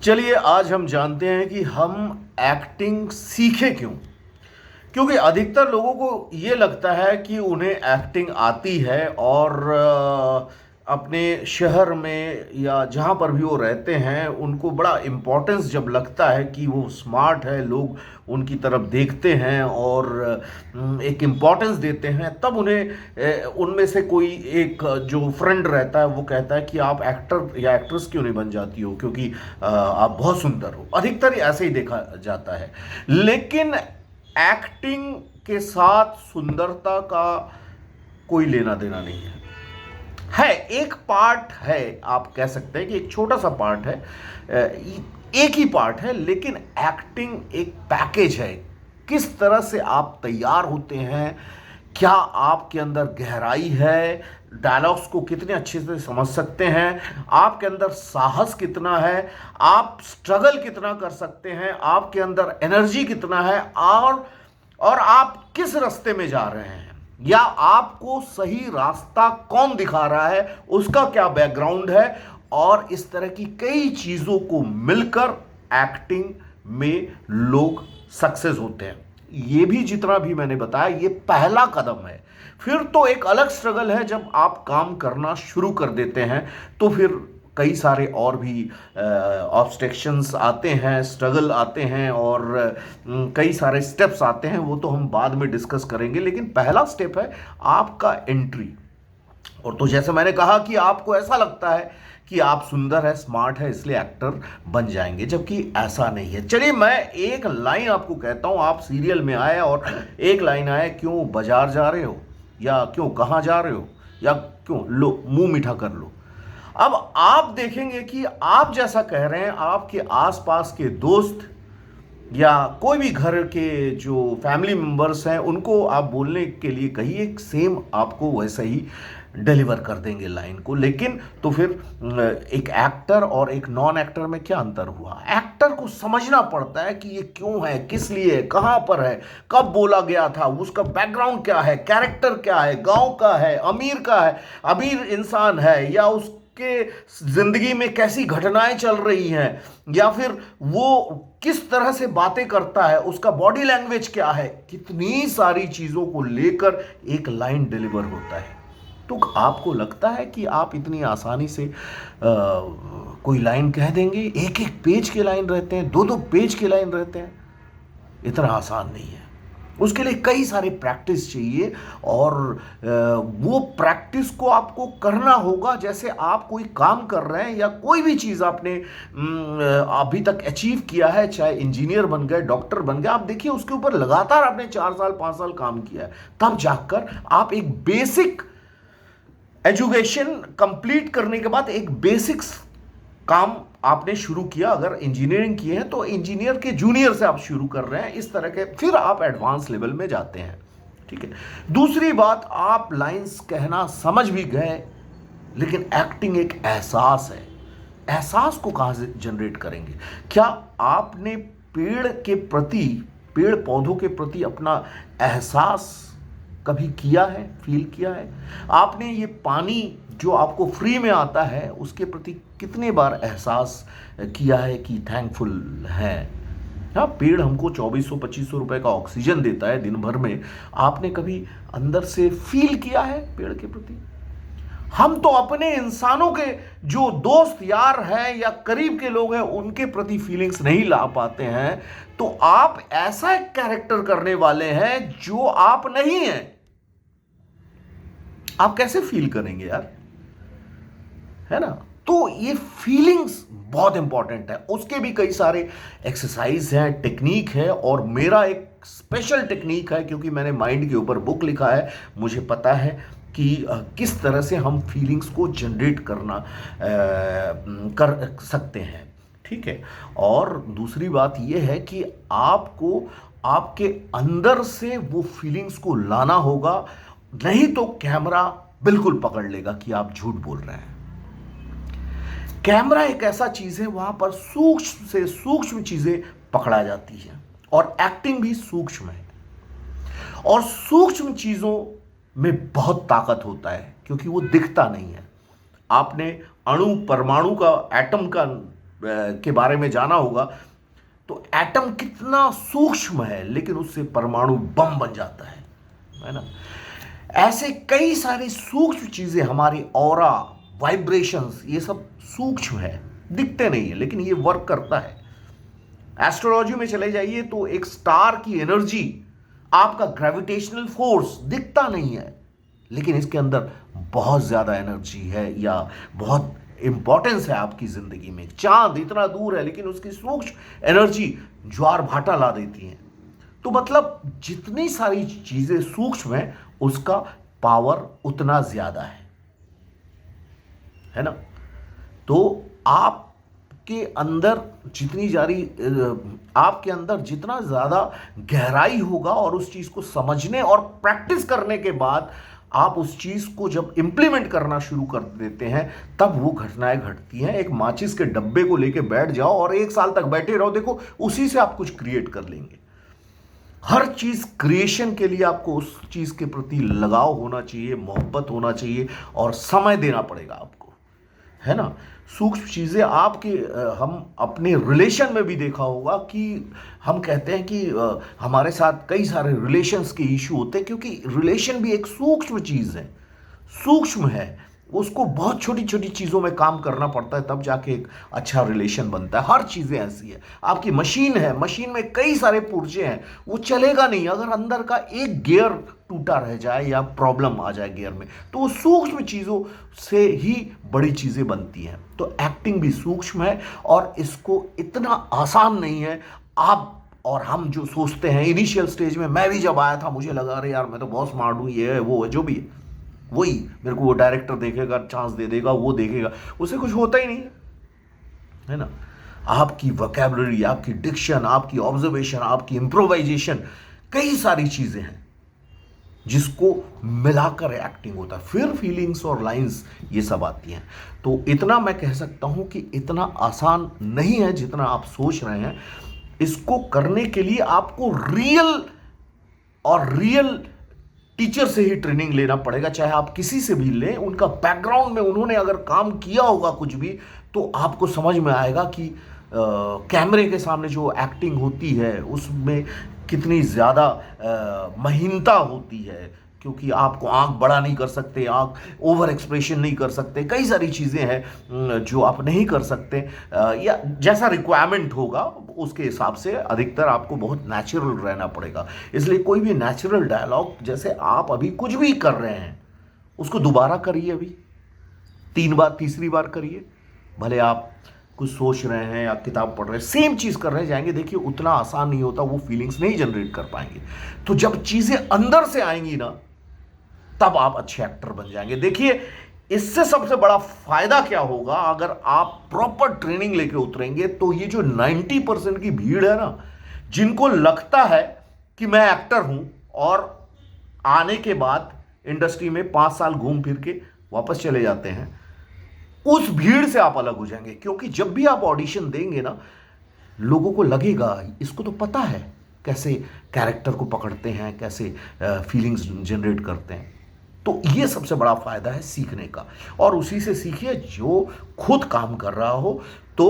चलिए आज हम जानते हैं कि हम एक्टिंग सीखें क्यों। क्योंकि अधिकतर लोगों को ये लगता है कि उन्हें एक्टिंग आती है और अपने शहर में या जहाँ पर भी वो रहते हैं उनको बड़ा इम्पोर्टेंस जब लगता है कि वो स्मार्ट है, लोग उनकी तरफ देखते हैं और एक इम्पोर्टेंस देते हैं, तब उन्हें उनमें से कोई एक जो फ्रेंड रहता है वो कहता है कि आप एक्टर या एक्ट्रेस क्यों नहीं बन जाती हो, क्योंकि आप बहुत सुंदर हो। अधिकतर ऐसे ही देखा जाता है। लेकिन एक्टिंग के साथ सुंदरता का कोई लेना देना नहीं है। एक पार्ट है, आप कह सकते हैं कि एक छोटा सा पार्ट है, एक ही पार्ट है, लेकिन एक्टिंग एक पैकेज है। किस तरह से आप तैयार होते हैं, क्या आपके अंदर गहराई है, डायलॉग्स को कितने अच्छे से समझ सकते हैं, आपके अंदर साहस कितना है, आप स्ट्रगल कितना कर सकते हैं, आपके अंदर एनर्जी कितना है, और आप किस रास्ते में जा रहे हैं या आपको सही रास्ता कौन दिखा रहा है, उसका क्या बैकग्राउंड है। और इस तरह की कई चीजों को मिलकर एक्टिंग में लोग सक्सेस होते हैं। ये भी जितना भी मैंने बताया ये पहला कदम है। फिर तो एक अलग स्ट्रगल है, जब आप काम करना शुरू कर देते हैं तो फिर कई सारे और भी ऑब्स्ट्रक्शंस आते हैं, स्ट्रगल आते हैं और कई सारे स्टेप्स आते हैं, वो तो हम बाद में डिस्कस करेंगे। लेकिन पहला स्टेप है आपका एंट्री। और तो जैसे मैंने कहा कि आपको ऐसा लगता है कि आप सुंदर है, स्मार्ट है, इसलिए एक्टर बन जाएंगे, जबकि ऐसा नहीं है। चलिए मैं एक लाइन आपको कहता हूं। आप सीरियल में आए और एक लाइन आए, क्यों बाजार जा रहे हो, या क्यों कहां जा रहे हो, या क्यों लो मुंह मीठा कर लो। अब आप देखेंगे कि आप जैसा कह रहे हैं, आपके आसपास के दोस्त या कोई भी घर के जो फैमिली मेंबर्स हैं उनको आप बोलने के लिए कहिए, सेम आपको वैसा ही डिलीवर कर देंगे लाइन को। लेकिन तो फिर एक एक्टर और एक नॉन एक्टर में क्या अंतर हुआ? एक्टर को समझना पड़ता है कि ये क्यों है, किस लिए है, कहां पर है, कब बोला गया था, उसका बैकग्राउंड क्या है, कैरेक्टर क्या है, गांव का है, अमीर का है, अमीर इंसान है, या उसके जिंदगी में कैसी घटनाएं चल रही हैं, या फिर वो किस तरह से बातें करता है, उसका बॉडी लैंग्वेज क्या है। कितनी सारी चीजों को लेकर एक लाइन डिलीवर होता है। तो आपको लगता है कि आप इतनी आसानी से कोई लाइन कह देंगे? एक एक पेज के लाइन रहते हैं, दो दो पेज के लाइन रहते हैं। इतना आसान नहीं है। उसके लिए कई सारे प्रैक्टिस चाहिए, और वो प्रैक्टिस को आपको करना होगा। जैसे आप कोई काम कर रहे हैं या कोई भी चीज़ आपने अभी तक अचीव किया है, चाहे इंजीनियर बन गए, डॉक्टर बन गए, आप देखिए उसके ऊपर लगातार आपने 4 साल 5 साल काम किया है, तब जाकर आप एक बेसिक एजुकेशन कंप्लीट करने के बाद एक बेसिक्स काम आपने शुरू किया। अगर इंजीनियरिंग किए हैं तो इंजीनियर के जूनियर से आप शुरू कर रहे हैं, इस तरह के, फिर आप एडवांस लेवल में जाते हैं। ठीक है। दूसरी बात, आप लाइंस कहना समझ भी गए, लेकिन एक्टिंग एक एहसास है। एहसास को कहां से जनरेट करेंगे? क्या आपने पेड़ के प्रति, पेड़ पौधों के प्रति अपना एहसास कभी किया है, फील किया है? आपने ये पानी जो आपको फ्री में आता है उसके प्रति कितने बार एहसास किया है कि थैंकफुल है? हाँ, पेड़ हमको 2400-2500 रुपए का ऑक्सीजन देता है दिन भर में। आपने कभी अंदर से फील किया है पेड़ के प्रति? हम तो अपने इंसानों के जो दोस्त यार हैं या करीब के लोग हैं उनके प्रति फीलिंग्स नहीं ला पाते हैं। तो आप ऐसा एक कैरेक्टर करने वाले हैं जो आप नहीं हैं। आप कैसे फील करेंगे यार, है ना? तो ये फीलिंग्स बहुत इंपॉर्टेंट है। उसके भी कई सारे एक्सरसाइज हैं, टेक्निक है, और मेरा एक स्पेशल टेक्निक है, क्योंकि मैंने माइंड के ऊपर बुक लिखा है। मुझे पता है कि किस तरह से हम फीलिंग्स को जनरेट कर सकते हैं। ठीक है। और दूसरी बात यह है कि आपको आपके अंदर से वो फीलिंग्स को लाना होगा, नहीं तो कैमरा बिल्कुल पकड़ लेगा कि आप झूठ बोल रहे हैं। कैमरा एक ऐसा चीज है, वहां पर सूक्ष्म से सूक्ष्म चीजें पकड़ा जाती हैं, और एक्टिंग भी सूक्ष्म है। और सूक्ष्म चीजों में बहुत ताकत होता है, क्योंकि वो दिखता नहीं है। आपने अणु, परमाणु का, एटम का के बारे में जाना होगा, तो एटम कितना सूक्ष्म है, लेकिन उससे परमाणु बम बन जाता है ना। ऐसे कई सारी सूक्ष्म चीजें, हमारी ऑरा, वाइब्रेशंस, ये सब सूक्ष्म है, दिखते नहीं है, लेकिन ये वर्क करता है। एस्ट्रोलॉजी में चले जाइए तो एक स्टार की एनर्जी, आपका ग्रेविटेशनल फोर्स दिखता नहीं है, लेकिन इसके अंदर बहुत ज्यादा एनर्जी है या बहुत इंपॉर्टेंस है आपकी जिंदगी में। चांद इतना दूर है, लेकिन उसकी सूक्ष्म एनर्जी ज्वार भाटा ला देती है। तो मतलब जितनी सारी चीजें सूक्ष्म है, उसका पावर उतना ज्यादा है ना। तो आपके अंदर आपके अंदर जितना ज्यादा गहराई होगा और उस चीज को समझने और प्रैक्टिस करने के बाद आप उस चीज को जब इंप्लीमेंट करना शुरू कर देते हैं, तब वो घटनाएं घटती हैं। एक माचिस के डब्बे को लेके बैठ जाओ और 1 साल तक बैठे रहो, देखो उसी से आप कुछ क्रिएट कर लेंगे। हर चीज क्रिएशन के लिए आपको उस चीज के प्रति लगाव होना चाहिए, मोहब्बत होना चाहिए और समय देना पड़ेगा आपको, है ना। सूक्ष्म चीजें आपके हम अपने रिलेशन में भी देखा होगा कि हम कहते हैं कि हमारे साथ कई सारे रिलेशंस के इशू होते हैं, क्योंकि रिलेशन भी एक सूक्ष्म चीज है, सूक्ष्म है। उसको बहुत छोटी छोटी चीज़ों में काम करना पड़ता है, तब जाके एक अच्छा रिलेशन बनता है। हर चीज़ें ऐसी है। आपकी मशीन है, मशीन में कई सारे पुर्जे हैं, वो चलेगा नहीं अगर अंदर का एक गियर टूटा रह जाए या प्रॉब्लम आ जाए गियर में। तो वो सूक्ष्म चीज़ों से ही बड़ी चीज़ें बनती हैं। तो एक्टिंग भी सूक्ष्म है और इसको इतना आसान नहीं है। आप और हम जो सोचते हैं इनिशियल स्टेज में, मैं भी जब आया था मुझे लगा अरे यार मैं तो बहुत स्मार्ट हूँ, ये है वो है, जो भी है वही मेरे को वो डायरेक्टर देखेगा, चांस दे देगा, वो देखेगा, उससे कुछ होता ही नहीं है ना। आपकी वोकैबुलरी, आपकी डिक्शन, आपकी ऑब्जर्वेशन, आपकी इम्प्रोवाइजेशन, कई सारी चीजें हैं जिसको मिलाकर एक्टिंग होता है। फिर फीलिंग्स और लाइंस ये सब आती हैं। तो इतना मैं कह सकता हूं कि इतना आसान नहीं है जितना आप सोच रहे हैं। इसको करने के लिए आपको रियल टीचर से ही ट्रेनिंग लेना पड़ेगा। चाहे आप किसी से भी लें, उनका बैकग्राउंड में उन्होंने अगर काम किया होगा कुछ भी, तो आपको समझ में आएगा कि कैमरे के सामने जो एक्टिंग होती है उसमें कितनी ज़्यादा महीनता होती है, क्योंकि आपको आंख बड़ा नहीं कर सकते, आंख ओवर एक्सप्रेशन नहीं कर सकते, कई सारी चीज़ें हैं जो आप नहीं कर सकते, या जैसा रिक्वायरमेंट होगा उसके हिसाब से अधिकतर आपको बहुत नेचुरल रहना पड़ेगा। इसलिए कोई भी नेचुरल डायलॉग, जैसे आप अभी कुछ भी कर रहे हैं उसको दोबारा करिए, अभी 3 बार, तीसरी बार करिए। भले आप कुछ सोच रहे हैं या किताब पढ़ रहे हैं, सेम चीज़ कर रहे जाएंगे, देखिए उतना आसान नहीं होता, वो फीलिंग्स नहीं जनरेट कर पाएंगे। तो जब चीज़ें अंदर से आएंगी ना, तब आप अच्छे एक्टर बन जाएंगे। देखिए इससे सबसे बड़ा फायदा क्या होगा, अगर आप प्रॉपर ट्रेनिंग लेके उतरेंगे, तो ये जो 90% की भीड़ है ना, जिनको लगता है कि मैं एक्टर हूं और आने के बाद इंडस्ट्री में 5 साल घूम फिर के वापस चले जाते हैं, उस भीड़ से आप अलग हो जाएंगे। क्योंकि जब भी आप ऑडिशन देंगे ना, लोगों को लगेगा इसको तो पता है कैसे कैरेक्टर को पकड़ते हैं, कैसे फीलिंग्स जनरेट करते हैं। तो ये सबसे बड़ा फायदा है सीखने का, और उसी से सीखिए जो खुद काम कर रहा हो। तो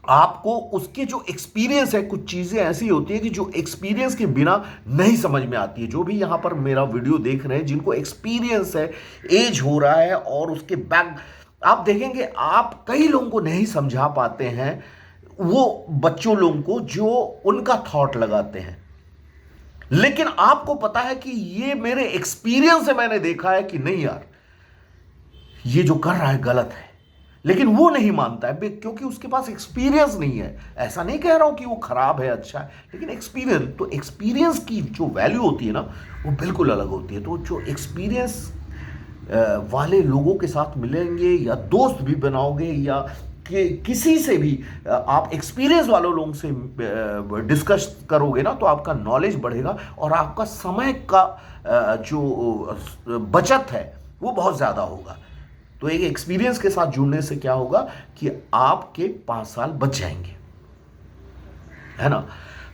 आपको उसके जो एक्सपीरियंस है, कुछ चीज़ें ऐसी होती है कि जो एक्सपीरियंस के बिना नहीं समझ में आती है। जो भी यहाँ पर मेरा वीडियो देख रहे हैं, जिनको एक्सपीरियंस है, एज हो रहा है, और उसके बैक आप देखेंगे, आप कई लोगों को नहीं समझा पाते हैं, वो बच्चों लोगों को जो उनका थॉट लगाते हैं। लेकिन आपको पता है कि ये मेरे एक्सपीरियंस से मैंने देखा है कि नहीं यार, ये जो कर रहा है गलत है, लेकिन वो नहीं मानता है क्योंकि उसके पास एक्सपीरियंस नहीं है। ऐसा नहीं कह रहा हूं कि वो खराब है, अच्छा है, लेकिन एक्सपीरियंस, तो एक्सपीरियंस की जो वैल्यू होती है ना, वो बिल्कुल अलग होती है। तो जो एक्सपीरियंस वाले लोगों के साथ मिलेंगे, या दोस्त भी बनाओगे, या किसी से भी आप एक्सपीरियंस वालों लोगों से डिस्कस करोगे ना, तो आपका नॉलेज बढ़ेगा और आपका समय का जो बचत है वो बहुत ज़्यादा होगा। तो एक एक्सपीरियंस के साथ जुड़ने से क्या होगा कि आपके 5 साल बच जाएंगे, है ना।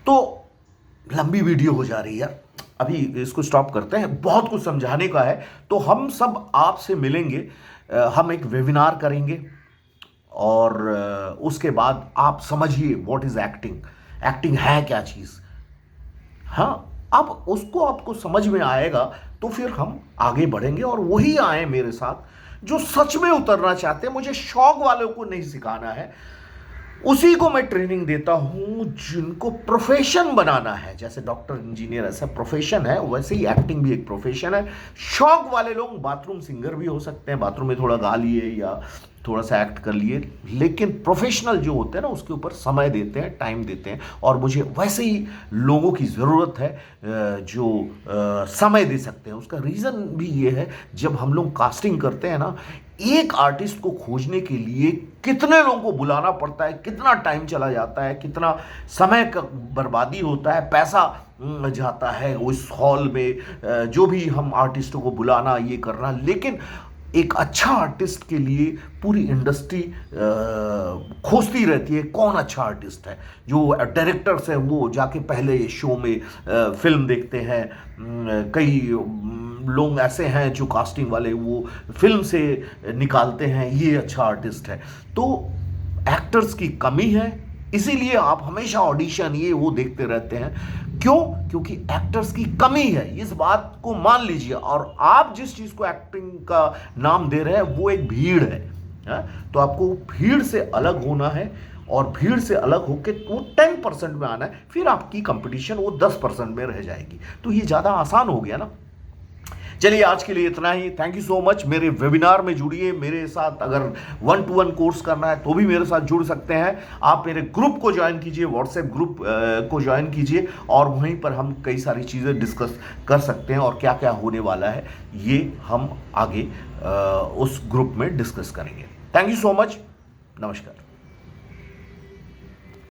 तो लंबी वीडियो हो जा रही है, अभी इसको स्टॉप करते हैं, बहुत कुछ समझाने का है। तो हम सब आपसे मिलेंगे, हम एक वेबिनार करेंगे और उसके बाद आप समझिए व्हाट इज एक्टिंग, एक्टिंग है क्या चीज़। हाँ, अब उसको आपको समझ में आएगा तो फिर हम आगे बढ़ेंगे। और वही आए मेरे साथ जो सच में उतरना चाहते हैं। मुझे शौक वालों को नहीं सिखाना है, उसी को मैं ट्रेनिंग देता हूं जिनको प्रोफेशन बनाना है। जैसे डॉक्टर इंजीनियर ऐसा प्रोफेशन है, वैसे ही एक्टिंग भी एक प्रोफेशन है। शौक वाले लोग बाथरूम सिंगर भी हो सकते हैं, बाथरूम में थोड़ा गा लिए या थोड़ा सा एक्ट कर लिए, लेकिन प्रोफेशनल जो होते हैं ना उसके ऊपर समय देते हैं, टाइम देते हैं। और मुझे वैसे ही लोगों की ज़रूरत है जो समय दे सकते हैं। उसका रीज़न भी ये है, जब हम लोग कास्टिंग करते हैं ना, एक आर्टिस्ट को खोजने के लिए कितने लोगों को बुलाना पड़ता है, कितना टाइम चला जाता है, कितना समय का बर्बादी होता है, पैसा जाता है उस हॉल में, जो भी हम आर्टिस्टों को बुलाना, ये करना। लेकिन एक अच्छा आर्टिस्ट के लिए पूरी इंडस्ट्री खोजती रहती है कौन अच्छा आर्टिस्ट है। जो डायरेक्टर्स हैं वो जाके पहले शो में फिल्म देखते हैं। कई लोग ऐसे हैं जो कास्टिंग वाले वो फिल्म से निकालते हैं ये अच्छा आर्टिस्ट है। तो एक्टर्स की कमी है, इसीलिए आप हमेशा ऑडिशन ये वो देखते रहते हैं। क्यों? क्योंकि एक्टर्स की कमी है, इस बात को मान लीजिए। और आप जिस चीज को एक्टिंग का नाम दे रहे हैं वो एक भीड़ है, तो आपको भीड़ से अलग होना है। और भीड़ से अलग होकर वो 10% में आना है, फिर आपकी कंपटीशन वो 10% में रह जाएगी। तो ये ज़्यादा आसान हो गया ना। चलिए आज के लिए इतना ही। Thank you so much. मेरे वेबिनार में जुड़िए मेरे साथ। अगर 1-to-1 कोर्स करना है तो भी मेरे साथ जुड़ सकते हैं। आप मेरे ग्रुप को ज्वाइन कीजिए, व्हाट्सएप ग्रुप को ज्वाइन कीजिए, और वहीं पर हम कई सारी चीज़ें डिस्कस कर सकते हैं। और क्या क्या होने वाला है ये हम आगे उस ग्रुप में डिस्कस करेंगे। Thank you so much. नमस्कार।